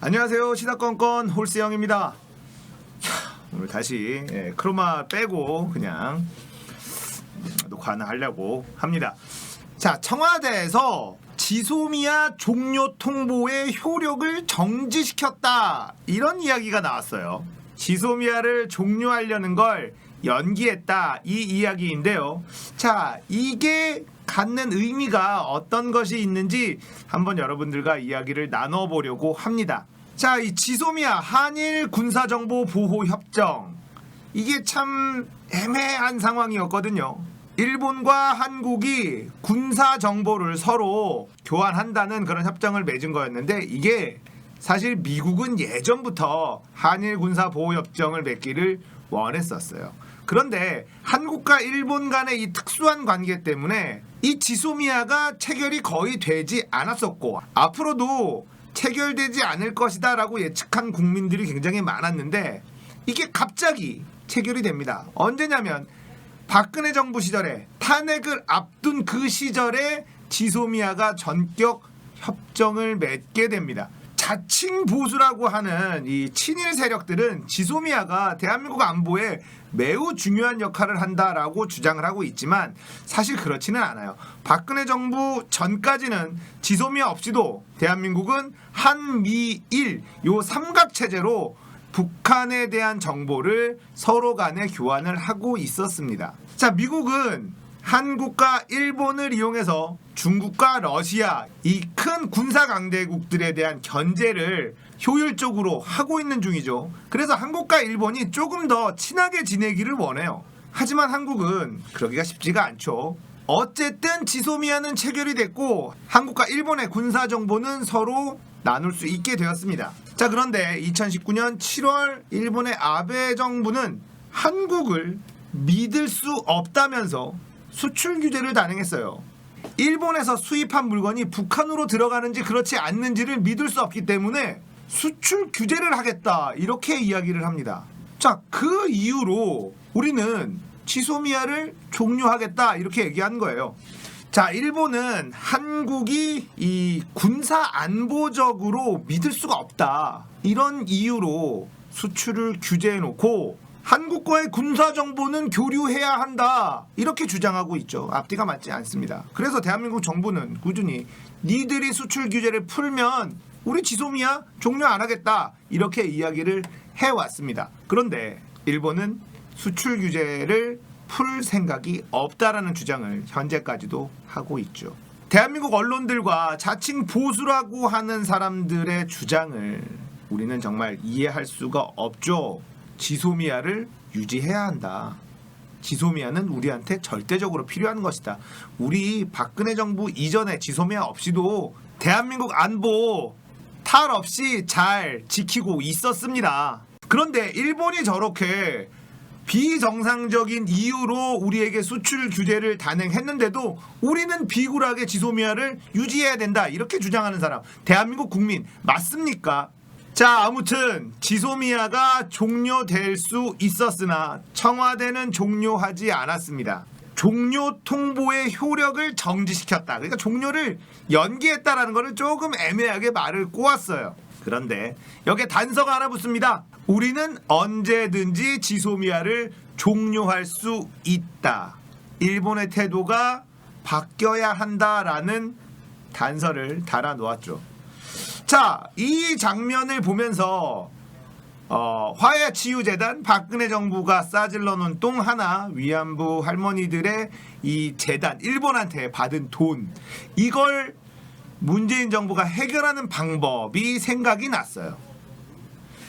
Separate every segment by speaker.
Speaker 1: 안녕하세요. 시사건건 홀스영입니다. 오늘 다시 크로마 빼고 그냥 녹화는 하려고 합니다. 자, 청와대에서 지소미아 종료 통보의 효력을 정지시켰다, 이런 이야기가 나왔어요. 지소미아를 종료하려는 걸 연기했다, 이 이야기인데요. 자, 이게 갖는 의미가 어떤 것이 있는지 한번 여러분들과 이야기를 나눠보려고 합니다. 자, 이 지소미아 한일 군사정보 보호 협정, 이게 참 애매한 상황이었거든요. 일본과 한국이 군사 정보를 서로 교환한다는 그런 협정을 맺은 거였는데, 이게 사실 미국은 예전부터 한일 군사 보호 협정을 맺기를 원했었어요. 그런데 한국과 일본 간의 이 특수한 관계 때문에 이 지소미아가 체결이 거의 되지 않았었고, 앞으로도 체결되지 않을 것이다 라고 예측한 국민들이 굉장히 많았는데, 이게 갑자기 체결이 됩니다. 언제냐면 박근혜 정부 시절에, 탄핵을 앞둔 그 시절에 지소미아가 전격 협정을 맺게 됩니다. 자칭 보수라고 하는 이 친일 세력들은 지소미아가 대한민국 안보에 매우 중요한 역할을 한다라고 주장을 하고 있지만 사실 그렇지는 않아요. 박근혜 정부 전까지는 지소미아 없이도 대한민국은 한미일 요 삼각체제로 북한에 대한 정보를 서로 간에 교환을 하고 있었습니다. 자, 미국은 한국과 일본을 이용해서 중국과 러시아, 이 큰 군사 강대국들에 대한 견제를 효율적으로 하고 있는 중이죠. 그래서 한국과 일본이 조금 더 친하게 지내기를 원해요. 하지만 한국은 그러기가 쉽지가 않죠. 어쨌든 지소미아는 체결이 됐고 한국과 일본의 군사 정보는 서로 나눌 수 있게 되었습니다. 자, 그런데 2019년 7월 일본의 아베 정부는 한국을 믿을 수 없다면서 수출 규제를 단행했어요. 일본에서 수입한 물건이 북한으로 들어가는지 그렇지 않는지를 믿을 수 없기 때문에 수출 규제를 하겠다, 이렇게 이야기를 합니다. 자, 그 이유로 우리는 지소미아를 종료하겠다, 이렇게 얘기한 거예요. 자, 일본은 한국이 이 군사 안보적으로 믿을 수가 없다, 이런 이유로 수출을 규제해 놓고 한국과의 군사 정보는 교류해야 한다, 이렇게 주장하고 있죠. 앞뒤가 맞지 않습니다. 그래서 대한민국 정부는 꾸준히 니들이 수출 규제를 풀면 우리 지소미아 종료 안 하겠다, 이렇게 이야기를 해왔습니다. 그런데 일본은 수출 규제를 풀 생각이 없다라는 주장을 현재까지도 하고 있죠. 대한민국 언론들과 자칭 보수라고 하는 사람들의 주장을 우리는 정말 이해할 수가 없죠. 지소미아를 유지해야 한다. 지소미아는 우리한테 절대적으로 필요한 것이다. 우리 박근혜 정부 이전에 지소미아 없이도 대한민국 안보 탈 없이 잘 지키고 있었습니다. 그런데 일본이 저렇게 비정상적인 이유로 우리에게 수출 규제를 단행했는데도 우리는 비굴하게 지소미아를 유지해야 된다, 이렇게 주장하는 사람, 대한민국 국민 맞습니까? 자, 아무튼 지소미아가 종료될 수 있었으나 청와대는 종료하지 않았습니다. 종료 통보의 효력을 정지시켰다. 그러니까 종료를 연기했다라는 것을 조금 애매하게 말을 꼬았어요. 그런데 여기에 단서가 하나 붙습니다. 우리는 언제든지 지소미아를 종료할 수 있다. 일본의 태도가 바뀌어야 한다라는 단서를 달아 놓았죠. 자, 이 장면을 보면서 화해치유재단, 박근혜 정부가 싸질러 놓은 똥 하나, 위안부 할머니들의 이 재단, 일본한테 받은 돈, 이걸 문재인 정부가 해결하는 방법이 생각이 났어요.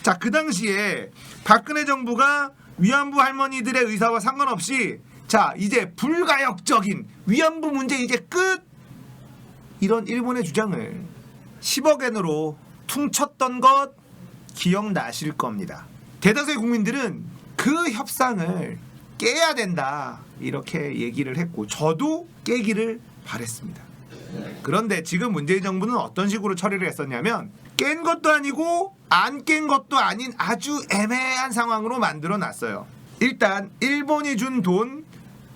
Speaker 1: 자, 그 당시에 박근혜 정부가 위안부 할머니들의 의사와 상관없이, 자, 이제 불가역적인 위안부 문제 이제 끝, 이런 일본의 주장을 10억 엔으로 퉁쳤던 것 기억나실 겁니다. 대다수의 국민들은 그 협상을 깨야 된다, 이렇게 얘기를 했고 저도 깨기를 바랬습니다. 그런데 지금 문재인 정부는 어떤 식으로 처리를 했었냐면, 깬 것도 아니고 안 깬 것도 아닌 아주 애매한 상황으로 만들어 놨어요. 일단 일본이 준 돈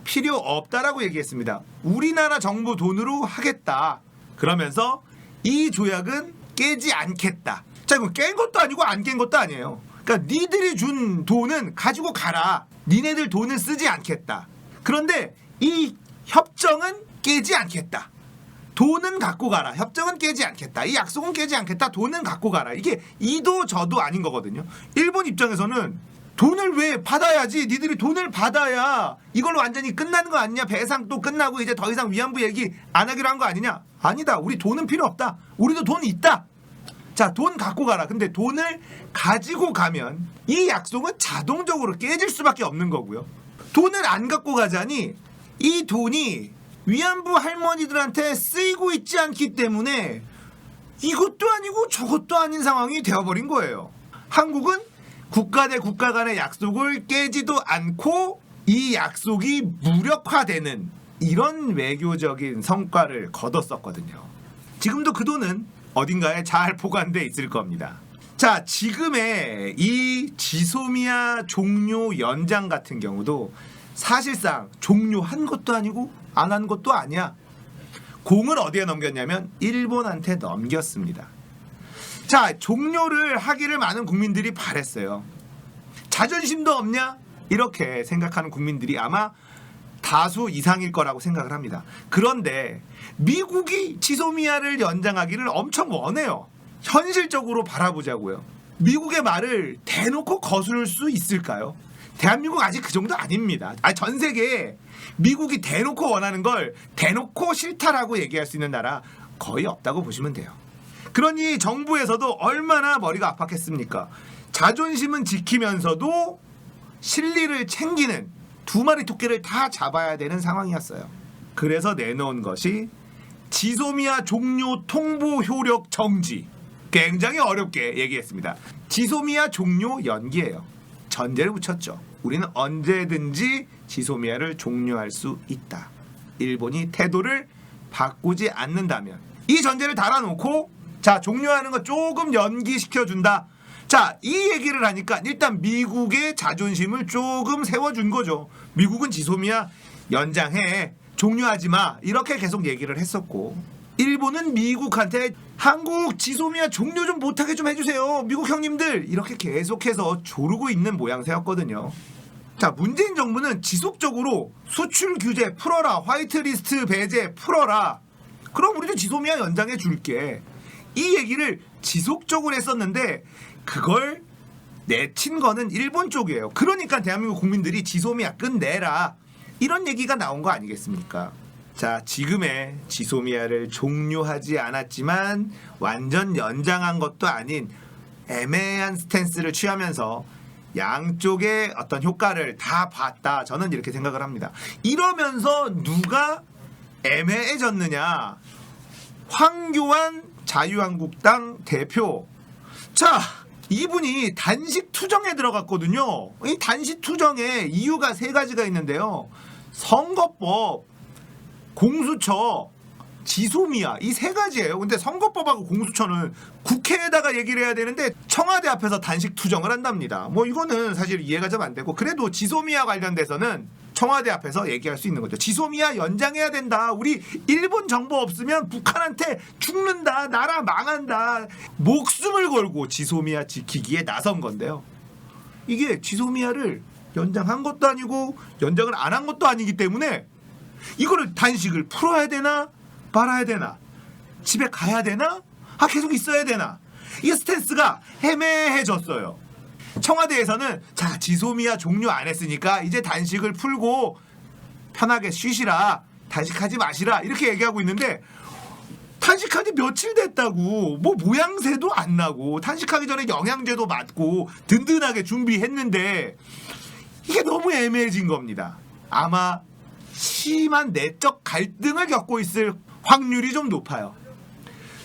Speaker 1: 필요 없다라고 얘기했습니다. 우리나라 정부 돈으로 하겠다. 그러면서 이 조약은 깨지 않겠다. 자, 이거 깬 것도 아니고 안 깬 것도 아니에요. 그러니까 니들이 준 돈은 가지고 가라. 니네들 돈을 쓰지 않겠다. 그런데 이 협정은 깨지 않겠다. 돈은 갖고 가라. 협정은 깨지 않겠다. 이 약속은 깨지 않겠다. 돈은 갖고 가라. 이게 이도 저도 아닌 거거든요. 일본 입장에서는 돈을 왜 받아야지. 니들이 돈을 받아야 이걸로 완전히 끝나는 거 아니냐. 배상도 끝나고 이제 더 이상 위안부 얘기 안 하기로 한 거 아니냐. 아니다. 우리 돈은 필요 없다. 우리도 돈 있다. 자, 돈 갖고 가라. 근데 돈을 가지고 가면 이 약속은 자동적으로 깨질 수밖에 없는 거고요. 돈을 안 갖고 가자니 이 돈이 위안부 할머니들한테 쓰이고 있지 않기 때문에 이것도 아니고 저것도 아닌 상황이 되어버린 거예요. 한국은 국가 대 국가 간의 약속을 깨지도 않고 이 약속이 무력화되는 이런 외교적인 성과를 거뒀었거든요. 지금도 그 돈은 어딘가에 잘 보관돼 있을 겁니다. 자, 지금의 이 지소미아 종료 연장 같은 경우도 사실상 종료한 것도 아니고 안 한 것도 아니야. 공을 어디에 넘겼냐면 일본한테 넘겼습니다. 자, 종료를 하기를 많은 국민들이 바랬어요. 자존심도 없냐? 이렇게 생각하는 국민들이 아마 다수 이상일 거라고 생각을 합니다. 그런데 미국이 지소미아를 연장하기를 엄청 원해요. 현실적으로 바라보자고요. 미국의 말을 대놓고 거스를 수 있을까요? 대한민국 아직 그 정도 아닙니다. 전 세계에 미국이 대놓고 원하는 걸 대놓고 싫다라고 얘기할 수 있는 나라 거의 없다고 보시면 돼요. 그러니 정부에서도 얼마나 머리가 아팠겠습니까? 자존심은 지키면서도 실리를 챙기는 두 마리 토끼를 다 잡아야 되는 상황이었어요. 그래서 내놓은 것이 지소미아 종료 통보 효력 정지. 굉장히 어렵게 얘기했습니다. 지소미아 종료 연기예요. 전제를 붙였죠. 우리는 언제든지 지소미아를 종료할 수 있다. 일본이 태도를 바꾸지 않는다면 이 전제를 달아놓고 자, 종료하는 거 조금 연기시켜준다. 자, 이 얘기를 하니까 일단 미국의 자존심을 조금 세워준 거죠. 미국은 지소미아 연장해. 종료하지 마. 이렇게 계속 얘기를 했었고 일본은 미국한테 한국 지소미아 종료 좀 못하게 좀 해주세요. 미국 형님들. 이렇게 계속해서 조르고 있는 모양새였거든요. 자, 문재인 정부는 지속적으로 수출 규제 풀어라. 화이트리스트 배제 풀어라. 그럼 우리도 지소미아 연장해 줄게. 이 얘기를 지속적으로 했었는데 그걸 내친 거는 일본 쪽이에요. 그러니까 대한민국 국민들이 지소미아 끝내라. 이런 얘기가 나온 거 아니겠습니까? 자, 지금의 지소미아를 종료하지 않았지만 완전 연장한 것도 아닌 애매한 스탠스를 취하면서 양쪽의 어떤 효과를 다 봤다. 저는 이렇게 생각을 합니다. 이러면서 누가 애매해졌느냐? 황교안 자유한국당 대표. 자, 이분이 단식 투정에 들어갔거든요. 이 단식 투정에 이유가 세 가지가 있는데요. 선거법, 공수처, 지소미아 이 세 가지예요. 근데 선거법하고 공수처는 국회에다가 얘기를 해야 되는데 청와대 앞에서 단식 투정을 한답니다. 뭐 이거는 사실 이해가 좀 안 되고 그래도 지소미아 관련돼서는 청와대 앞에서 얘기할 수 있는 거죠. 지소미아 연장해야 된다. 우리 일본 정보 없으면 북한한테 죽는다. 나라 망한다. 목숨을 걸고 지소미아 지키기에 나선 건데요. 이게 지소미아를 연장한 것도 아니고 연장을 안 한 것도 아니기 때문에 이거를 단식을 풀어야 되나 말아야 되나 집에 가야 되나 계속 있어야 되나 이 스탠스가 애매해졌어요. 청와대에서는 자, 지소미아 종료 안 했으니까 이제 단식을 풀고 편하게 쉬시라. 단식하지 마시라. 이렇게 얘기하고 있는데 단식한 지 며칠 됐다고. 뭐 모양새도 안 나고 단식하기 전에 영양제도 맞고 든든하게 준비했는데 이게 너무 애매해진 겁니다. 아마 심한 내적 갈등을 겪고 있을 확률이 좀 높아요.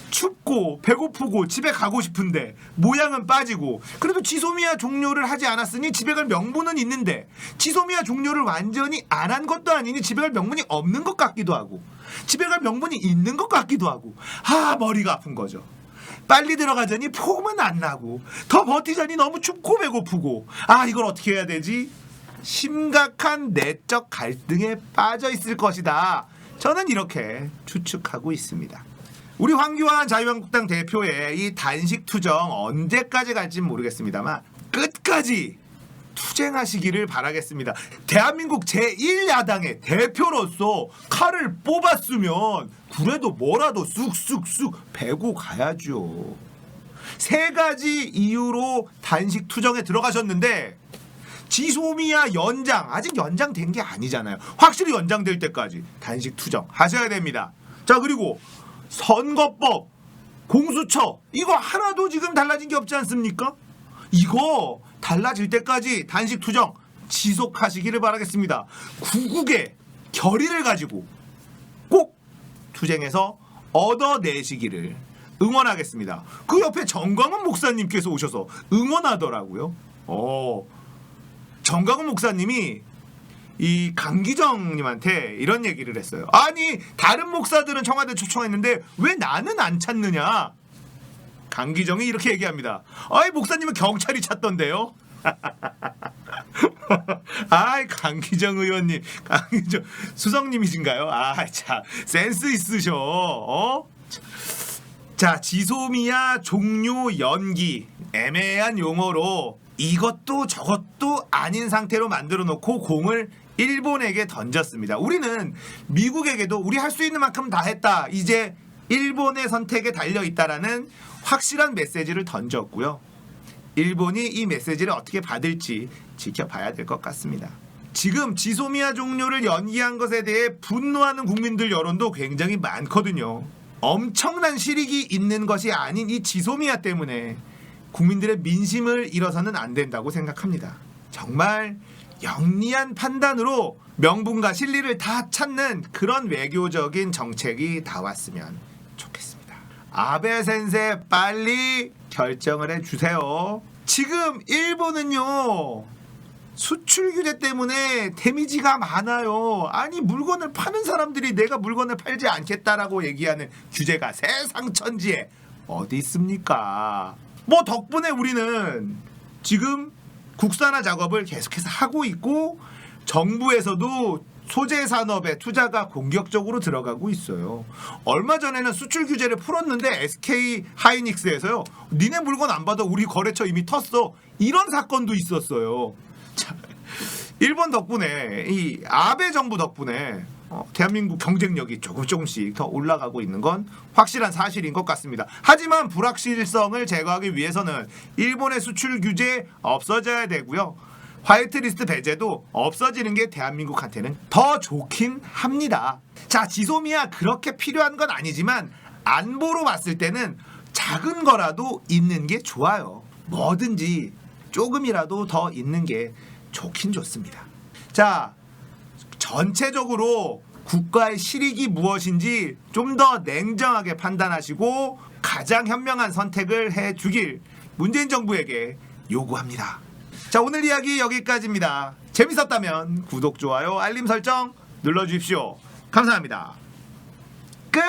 Speaker 1: 춥고 배고프고 집에 가고 싶은데 모양은 빠지고 그래도 지소미아 종료를 하지 않았으니 집에 갈 명분은 있는데 지소미아 종료를 완전히 안 한 것도 아니니 집에 갈 명분이 없는 것 같기도 하고 집에 갈 명분이 있는 것 같기도 하고 머리가 아픈 거죠. 빨리 들어가자니 폼은 안 나고 더 버티자니 너무 춥고 배고프고 이걸 어떻게 해야 되지? 심각한 내적 갈등에 빠져 있을 것이다. 저는 이렇게 추측하고 있습니다. 우리 황교안 자유한국당 대표의 이 단식 투정 언제까지 갈진 모르겠습니다만 끝까지 투쟁하시기를 바라겠습니다. 대한민국 제1야당의 대표로서 칼을 뽑았으면 그래도 뭐라도 쑥쑥쑥 베고 가야죠. 3가지 이유로 단식 투정에 들어가셨는데 지소미아 연장 아직 연장된 게 아니잖아요. 확실히 연장될 때까지 단식 투정 하셔야 됩니다. 자, 그리고 선거법, 공수처 이거 하나도 지금 달라진 게 없지 않습니까? 이거 달라질 때까지 단식 투정 지속하시기를 바라겠습니다. 구국의 결의를 가지고 꼭 투쟁해서 얻어내시기를 응원하겠습니다. 그 옆에 정광훈 목사님께서 오셔서 응원하더라고요. 정광훈 목사님이 이 강기정님한테 이런 얘기를 했어요. 아니 다른 목사들은 청와대 초청했는데 왜 나는 안 찾느냐. 강기정이 이렇게 얘기합니다. 아이 목사님은 경찰이 찾던데요. 아이 강기정 의원님, 강기정 수석님이신가요? 아 참 센스 있으셔. 자, 지소미아 종료 연기 애매한 용어로 이것도 저것도 아닌 상태로 만들어 놓고 공을 일본에게 던졌습니다. 우리는 미국에게도 우리 할 수 있는 만큼 다 했다. 이제 일본의 선택에 달려 있다라는 확실한 메시지를 던졌고요. 일본이 이 메시지를 어떻게 받을지 지켜봐야 될 것 같습니다. 지금 지소미아 종료를 연기한 것에 대해 분노하는 국민들 여론도 굉장히 많거든요. 엄청난 실익이 있는 것이 아닌 이 지소미아 때문에 국민들의 민심을 잃어서는 안 된다고 생각합니다. 정말 영리한 판단으로 명분과 실리를 다 찾는 그런 외교적인 정책이 나왔으면 좋겠습니다. 아베 센세 빨리 결정을 해주세요. 지금 일본은요 수출 규제 때문에 데미지가 많아요. 아니 물건을 파는 사람들이 내가 물건을 팔지 않겠다라고 얘기하는 규제가 세상 천지에 어디 있습니까? 뭐 덕분에 우리는 지금 국산화 작업을 계속해서 하고 있고 정부에서도 소재 산업에 투자가 공격적으로 들어가고 있어요. 얼마 전에는 수출 규제를 풀었는데 SK 하이닉스에서요. 니네 물건 안 받아 우리 거래처 이미 텄어. 이런 사건도 있었어요. 자, 일본 덕분에 이 아베 정부 덕분에 대한민국 경쟁력이 조금씩 더 올라가고 있는 건 확실한 사실인 것 같습니다. 하지만 불확실성을 제거하기 위해서는 일본의 수출 규제 없어져야 되고요. 화이트리스트 배제도 없어지는 게 대한민국한테는 더 좋긴 합니다. 자, 지소미아 그렇게 필요한 건 아니지만 안보로 봤을 때는 작은 거라도 있는 게 좋아요. 뭐든지 조금이라도 더 있는 게 좋긴 좋습니다. 자, 전체적으로 국가의 실익이 무엇인지 좀 더 냉정하게 판단하시고 가장 현명한 선택을 해주길 문재인 정부에게 요구합니다. 자, 오늘 이야기 여기까지입니다. 재밌었다면 구독, 좋아요, 알림 설정 눌러주십시오. 감사합니다. 끝!